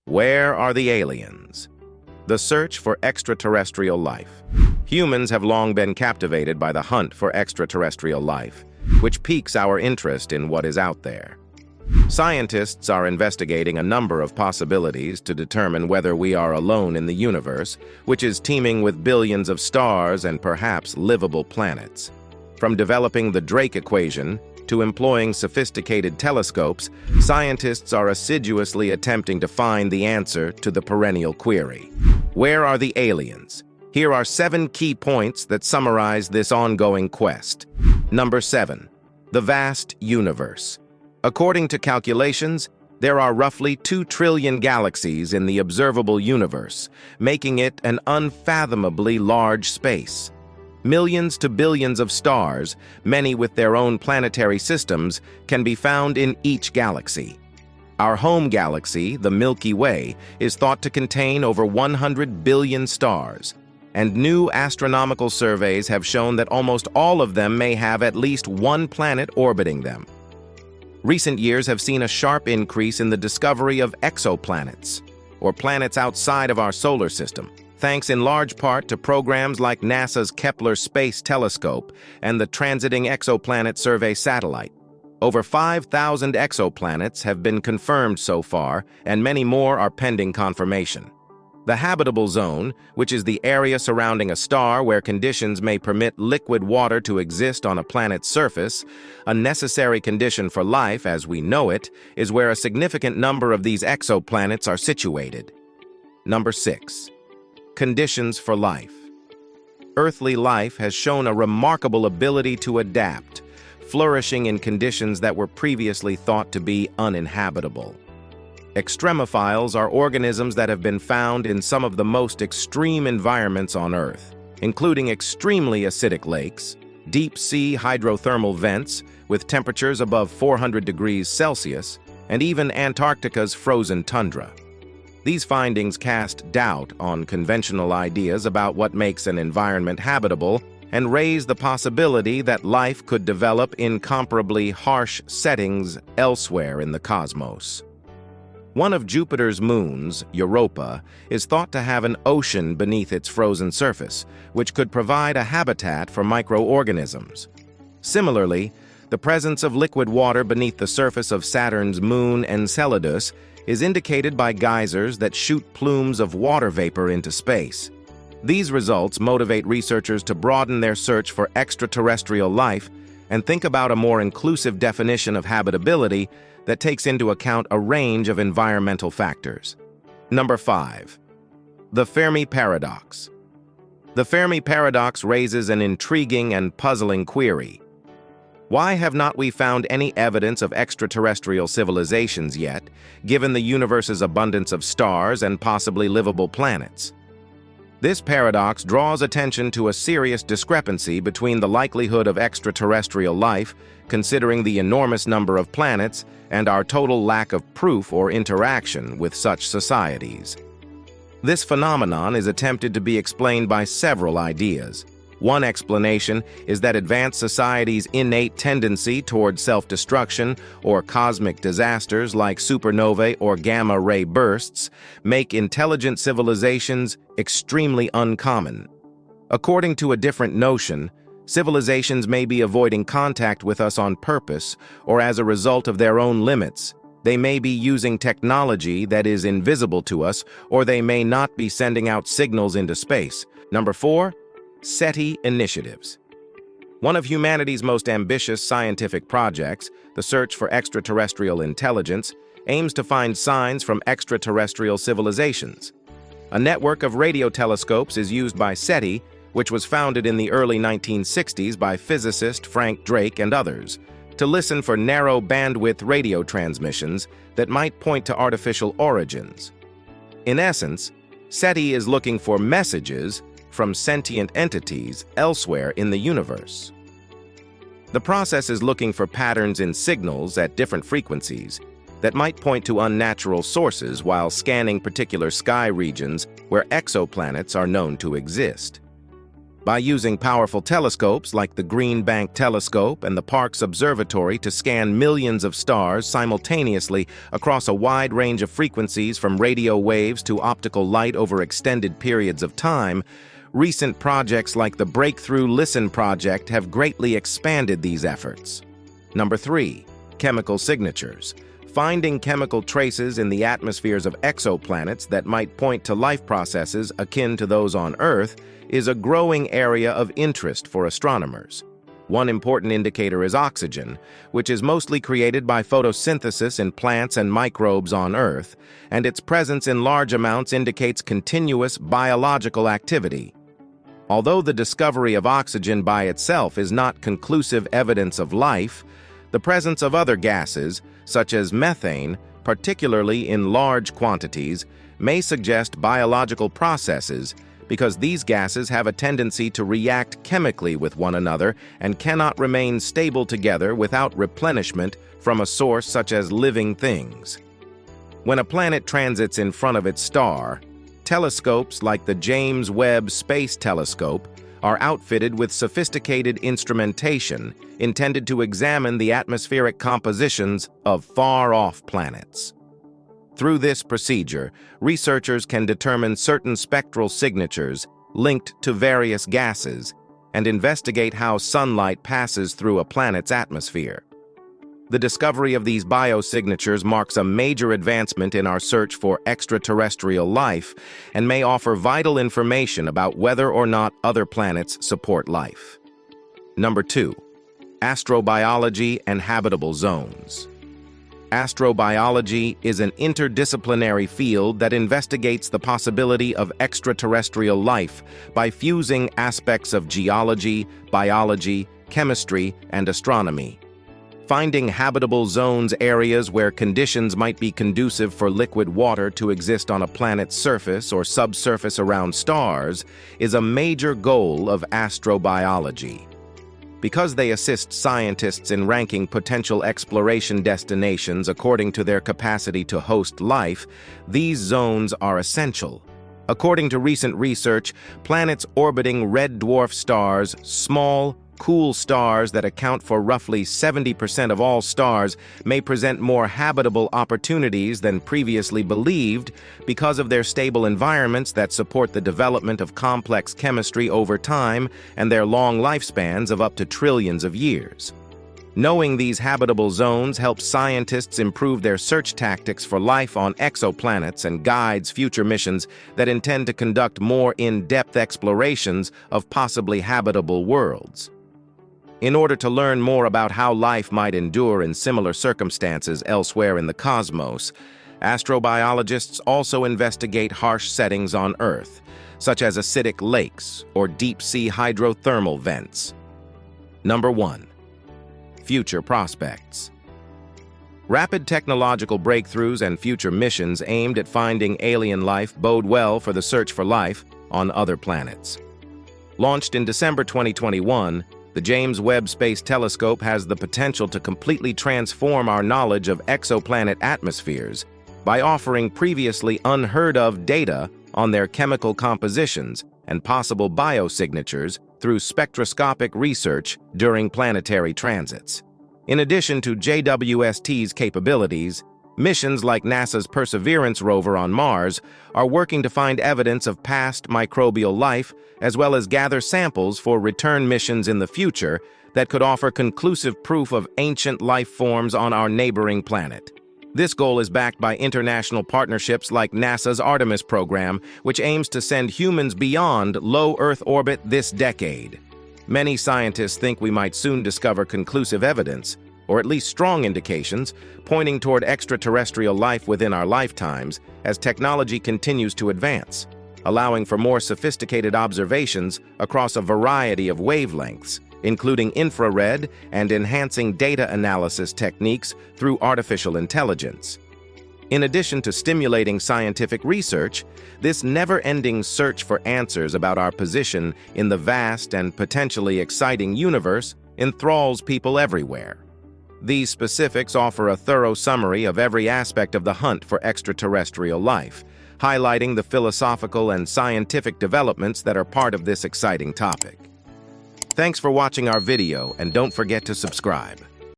Where are the aliens? The search for extraterrestrial life. Humans have long been captivated by the hunt for extraterrestrial life, which piques our interest in what is out there. Scientists are investigating a number of possibilities to determine whether we are alone in the universe, which is teeming with billions of stars and perhaps livable planets. From developing the Drake equation to employing sophisticated telescopes, scientists are assiduously attempting to find the answer to the perennial query. Where are the aliens? Here are 7 key points that summarize this ongoing quest. Number 7. The vast universe. According to calculations, there are roughly 2 trillion galaxies in the observable universe, making it an unfathomably large space. Millions to billions of stars, many with their own planetary systems, can be found in each galaxy. Our home galaxy, the Milky Way, is thought to contain over 100 billion stars, and new astronomical surveys have shown that almost all of them may have at least one planet orbiting them. Recent years have seen a sharp increase in the discovery of exoplanets, or planets outside of our solar system, thanks in large part to programs like NASA's Kepler Space Telescope and the Transiting Exoplanet Survey satellite. Over 5,000 exoplanets have been confirmed so far, and many more are pending confirmation. The habitable zone, which is the area surrounding a star where conditions may permit liquid water to exist on a planet's surface, a necessary condition for life as we know it, is where a significant number of these exoplanets are situated. Number 6. Conditions for life. Earthly life has shown a remarkable ability to adapt, flourishing in conditions that were previously thought to be uninhabitable. Extremophiles are organisms that have been found in some of the most extreme environments on Earth, including extremely acidic lakes, deep-sea hydrothermal vents with temperatures above 400 degrees Celsius, and even Antarctica's frozen tundra. These findings cast doubt on conventional ideas about what makes an environment habitable and raise the possibility that life could develop in comparably harsh settings elsewhere in the cosmos. One of Jupiter's moons, Europa, is thought to have an ocean beneath its frozen surface, which could provide a habitat for microorganisms. Similarly, the presence of liquid water beneath the surface of Saturn's moon Enceladus is indicated by geysers that shoot plumes of water vapor into space. These results motivate researchers to broaden their search for extraterrestrial life and think about a more inclusive definition of habitability that takes into account a range of environmental factors. Number 5. The Fermi Paradox. The Fermi Paradox raises an intriguing and puzzling query. Why have not we found any evidence of extraterrestrial civilizations yet, given the universe's abundance of stars and possibly livable planets? This paradox draws attention to a serious discrepancy between the likelihood of extraterrestrial life, considering the enormous number of planets, and our total lack of proof or interaction with such societies. This phenomenon is attempted to be explained by several ideas. One explanation is that advanced societies' innate tendency toward self-destruction or cosmic disasters like supernovae or gamma-ray bursts make intelligent civilizations extremely uncommon. According to a different notion, civilizations may be avoiding contact with us on purpose or as a result of their own limits. They may be using technology that is invisible to us, or they may not be sending out signals into space. Number 4. SETI initiatives. One of humanity's most ambitious scientific projects, the search for extraterrestrial intelligence, aims to find signs from extraterrestrial civilizations. A network of radio telescopes is used by SETI, which was founded in the early 1960s by physicist Frank Drake and others, to listen for narrow bandwidth radio transmissions that might point to artificial origins. In essence, SETI is looking for messages from sentient entities elsewhere in the universe. The process is looking for patterns in signals at different frequencies that might point to unnatural sources while scanning particular sky regions where exoplanets are known to exist. By using powerful telescopes like the Green Bank Telescope and the Parkes Observatory to scan millions of stars simultaneously across a wide range of frequencies from radio waves to optical light over extended periods of time, recent projects like the Breakthrough Listen project have greatly expanded these efforts. Number 3. Chemical signatures. Finding chemical traces in the atmospheres of exoplanets that might point to life processes akin to those on Earth is a growing area of interest for astronomers. One important indicator is oxygen, which is mostly created by photosynthesis in plants and microbes on Earth, and its presence in large amounts indicates continuous biological activity. Although the discovery of oxygen by itself is not conclusive evidence of life, the presence of other gases, such as methane, particularly in large quantities, may suggest biological processes because these gases have a tendency to react chemically with one another and cannot remain stable together without replenishment from a source such as living things. When a planet transits in front of its star, telescopes like the James Webb Space Telescope are outfitted with sophisticated instrumentation intended to examine the atmospheric compositions of far-off planets. Through this procedure, researchers can determine certain spectral signatures linked to various gases and investigate how sunlight passes through a planet's atmosphere. The discovery of these biosignatures marks a major advancement in our search for extraterrestrial life and may offer vital information about whether or not other planets support life. Number 2. Astrobiology and habitable zones. Astrobiology is an interdisciplinary field that investigates the possibility of extraterrestrial life by fusing aspects of geology, biology, chemistry, and astronomy. Finding habitable zones, areas where conditions might be conducive for liquid water to exist on a planet's surface or subsurface around stars, is a major goal of astrobiology. Because they assist scientists in ranking potential exploration destinations according to their capacity to host life, these zones are essential. According to recent research, planets orbiting red dwarf stars, small, cool stars that account for roughly 70% of all stars, may present more habitable opportunities than previously believed because of their stable environments that support the development of complex chemistry over time and their long lifespans of up to trillions of years. Knowing these habitable zones helps scientists improve their search tactics for life on exoplanets and guides future missions that intend to conduct more in-depth explorations of possibly habitable worlds. In order to learn more about how life might endure in similar circumstances elsewhere in the cosmos, astrobiologists also investigate harsh settings on Earth, such as acidic lakes or deep-sea hydrothermal vents. Number 1. Future prospects. Rapid technological breakthroughs and future missions aimed at finding alien life bode well for the search for life on other planets. Launched in December 2021, the James Webb Space Telescope has the potential to completely transform our knowledge of exoplanet atmospheres by offering previously unheard-of data on their chemical compositions and possible biosignatures through spectroscopic research during planetary transits. In addition to JWST's capabilities, missions like NASA's Perseverance rover on Mars are working to find evidence of past microbial life as well as gather samples for return missions in the future that could offer conclusive proof of ancient life forms on our neighboring planet. This goal is backed by international partnerships like NASA's Artemis program, which aims to send humans beyond low Earth orbit this decade. Many scientists think we might soon discover conclusive evidence, or at least strong indications, pointing toward extraterrestrial life within our lifetimes as technology continues to advance, allowing for more sophisticated observations across a variety of wavelengths, including infrared and enhancing data analysis techniques through artificial intelligence. In addition to stimulating scientific research, this never-ending search for answers about our position in the vast and potentially exciting universe enthralls people everywhere. These specifics offer a thorough summary of every aspect of the hunt for extraterrestrial life, highlighting the philosophical and scientific developments that are part of this exciting topic. Thanks for watching our video, and don't forget to subscribe.